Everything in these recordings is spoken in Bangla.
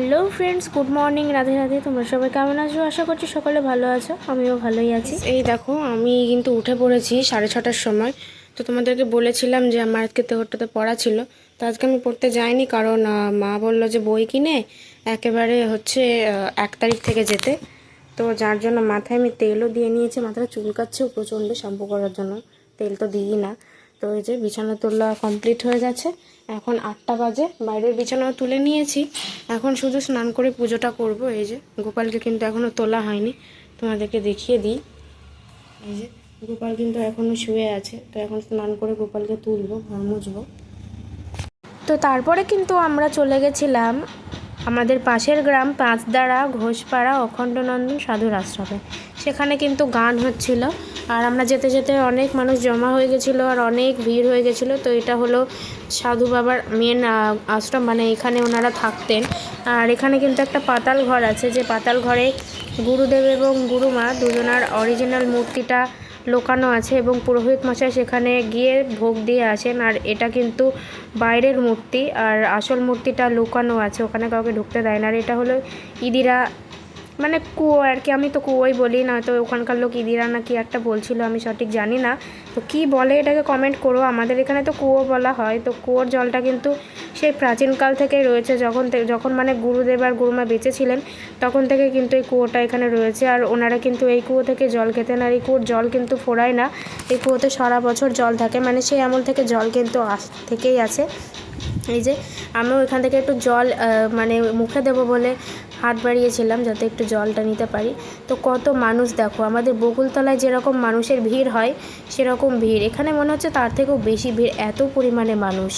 Hello friends, good morning, Radhe Radhe. তোমরা সবাই কেমন আছো? আশা করছি সকলে ভালো আছো, আমিও ভালোই আছি। এই দেখো, আমি কিন্তু উঠে পড়েছি 6:30টার সময়। তো তোমাদেরকে বলেছিলাম যে আমার আজকে তেহট্টাতে পড়া ছিল, তো আজকে আমি পড়তে যাইনি কারণ মা বললো যে বই কিনে একেবারে হচ্ছে 1 তারিখ থেকে যেতে। তো যার জন্য মাথায় আমি তেলও দিয়ে নিয়েছি, মাথাটা চুলকাচ্ছেও প্রচণ্ড শ্যাম্পু করার জন্য, তেল তো দিই না। তো এই যে বিছানা তোলা কমপ্লিট হয়ে গেছে, এখন 8টা বাজে। বাইরের বিছানাও তুলে নিয়েছি, এখন শুধু স্নান করে পুজোটা করব। এই যে গোপালকে কিন্তু এখনও তোলা হয়নি, তোমাদেরকে দেখিয়ে দিই। এই যে গোপাল কিন্তু এখনও শুয়ে আছে, তো এখন স্নান করে গোপালকে তুলবো, ঘর মুছবো। তো তারপরে কিন্তু আমরা চলে গেছিলাম আমাদের পাশের গ্রাম পাঁচদাড়া ঘোষপাড়া অখণ্ডনন্দন সাধুর আশ্রমে। সেখানে কিন্তু গান হচ্ছিল, আর আমরা যেতে যেতে অনেক মানুষ জমা হয়ে গেছিলো আর অনেক ভিড় হয়ে গেছিলো। তো এটা হলো সাধু বাবার মেন আশ্রম, মানে এখানে ওনারা থাকতেন। আর এখানে কিন্তু একটা পাতাল ঘর আছে, যে পাতাল ঘরে গুরুদেব এবং গুরুমা দুজনার অরিজিনাল মূর্তিটা লোকানো আছে, এবং পুরোহিত মশাই সেখানে গিয়ে ভোগ দিয়ে আসেন। আর এটা কিন্তু বাইরের মূর্তি, আর আসল মূর্তিটা লুকানো আছে, ওখানে কাউকে ঢুকতে দেয় না। আর এটা হলো ইদিরা, মানে কুয়ো আর কি, আমি তো কুয়োই বলি, না তো ওখানকার লোক ইদিরা না কি একটা বলছিল, আমি সঠিক জানি না। তো কি বলে এটাকে কমেন্ট করো। আমাদের এখানে তো কুয়ো বলা হয়। তো কুয়োর জলটা কিন্তু সেই প্রাচীনকাল থেকেই রয়েছে, যখন মানে গুরুদেব আর গুরুমা বেঁচে ছিলেন তখন থেকে কিন্তু এই কুয়োটা এখানে রয়েছে। আর ওনারা কিন্তু এই কুয়ো থেকে জল খেতেন, আর এই কুয়োর জল কিন্তু ফোরায় না, এই কুয়োতে সারা বছর জল থাকে, মানে সেই আমল থেকে জল কিন্তু থেকেই আছে। এই যে আমিও এখান থেকে একটু জল মানে মুখে দেবো বলে হাত বাড়িয়েছিলাম যাতে একটু জলটা নিতে পারি। তো কত মানুষ দেখো, আমাদের বকুলতলায় যেরকম মানুষের ভিড় হয় সেরকম ভিড় এখানে মনে হচ্ছে তার থেকেও বেশি ভিড়, এত পরিমাণে মানুষ।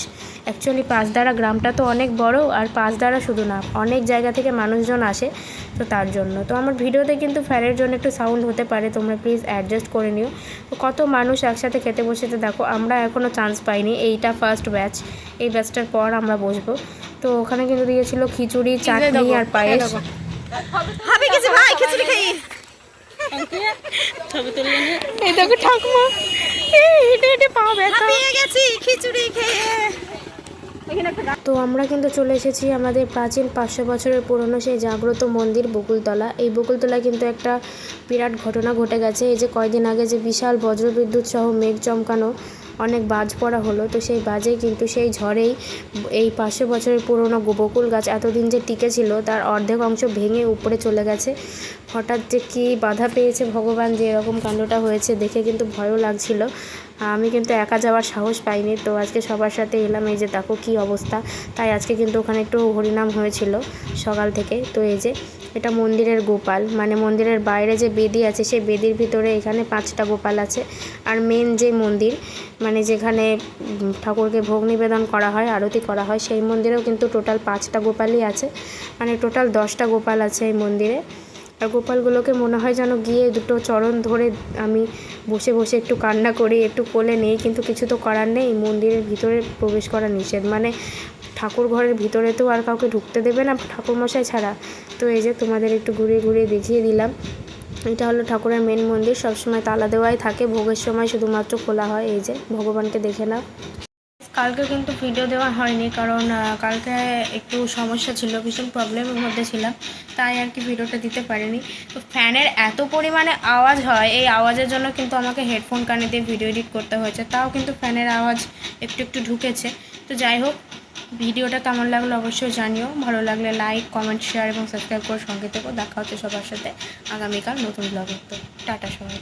অ্যাকচুয়ালি পাঁচদাড়া গ্রামটা তো অনেক বড়, আর পাঁচদাড়া শুধু না, অনেক জায়গা থেকে মানুষজন আসে, তো তার জন্য। তো আমার ভিডিওতে কিন্তু ফ্যানের জন্য একটু সাউন্ড হতে পারে, তোমরা প্লিজ অ্যাডজাস্ট করে নিও। তো কত মানুষ একসাথে খেতে বসেতে দেখো, আমরা এখনও চান্স পাইনি, এইটা ফার্স্ট ব্যাচ, এই ব্যাচটার পর আমরা বসবো। তো ওখানে কিন্তু দিয়েছিল খিচুড়ি, চাটনি আর পায়েস। এই দেখো ঠাকুমা হেঁটে হেঁটে পা ব্যথা। তো আমরা কিন্তু চলে এসেছি আমাদের প্রাচীন 500 বছরের পুরনো সেই জাগ্রত মন্দির বকুলতলা। এই বকুলতলায় কিন্তু একটা বিরাট ঘটনা ঘটে গেছে। এই যে কয়দিন আগে যে বিশাল বজ্রবিদ্যুৎ সহ মেঘ চমকানো অনেক বাজ পড়া হলো, তো সেই বাজেই কিন্তু সেই ঝড়েই এই 500 বছরের পুরনো বকুল গাছ এতদিন যে টিকে ছিল তার অর্ধেক অংশ ভেঙে উপরে চলে গেছে। হঠাৎ যে কী বাধা পেয়েছে ভগবান, যে এরকম কাণ্ডটা হয়েছে দেখে কিন্তু ভয়ও লাগছিল। আমি কিন্তু একা যাওয়ার সাহস পাইনি, তো আজকে সবার সাথে এলাম। এই যে দেখো কী অবস্থা, তাই আজকে কিন্তু ওখানে একটু হরিনাম হয়েছিল সকাল থেকে। তো এই যে এটা মন্দিরের গোপাল, মানে মন্দিরের বাইরে যে বেদি আছে সেই বেদির ভিতরে এখানে 5টা গোপাল আছে। আর মেন যে মন্দির, মানে যেখানে ঠাকুরকে ভোগ নিবেদন করা হয়, আরতি করা হয়, সেই মন্দিরেও কিন্তু টোটাল 5টা গোপালই আছে, মানে টোটাল 10টা গোপাল আছে এই মন্দিরে। আর গোপালগুলোকে মনে হয় যেন গিয়ে দুটো চরণ ধরে আমি বসে বসে একটু কান্না করি, একটু কোলে নেই, কিন্তু কিছু তো করার নেই, মন্দিরের ভিতরে প্রবেশ করা নিষেধ, মানে ঠাকুর ঘরের ভিতরে তো আর কাউকে ঢুকতে দেবে না ঠাকুরমশাই ছাড়া। তো এই যে তোমাদের একটু ঘুরিয়ে ঘুরিয়ে দেখিয়ে দিলাম। এটা হলো ঠাকুরের মেন মন্দির, সবসময় তালা দেওয়াই থাকে, ভোগের সময় শুধুমাত্র খোলা হয়। এই যে ভগবানকে দেখে নাও। কালকে কিন্তু ভিডিও দেওয়া হয়নি কারণ কালকে একটু সমস্যা ছিল, ভীষণ প্রবলেমের মধ্যে ছিলাম, তাই আর কি ভিডিওটা দিতে পারিনি। তো ফ্যানের এত পরিমাণে আওয়াজ হয়, এই আওয়াজের জন্য কিন্তু আমাকে হেডফোন কানে দিয়ে ভিডিও এডিট করতে হয়েছে, তাও কিন্তু ফ্যানের আওয়াজ একটু একটু ঢুকেছে। তো যাই হোক, ভিডিওটা কেমন লাগলো অবশ্যই জানিও, ভালো লাগলে লাইক, কমেন্ট, শেয়ার এবং সাবস্ক্রাইব করে সঙ্গে থেকো। দেখা হচ্ছে সবার সাথে আগামীকাল নতুন ব্লগে। তো টাটা সবাই।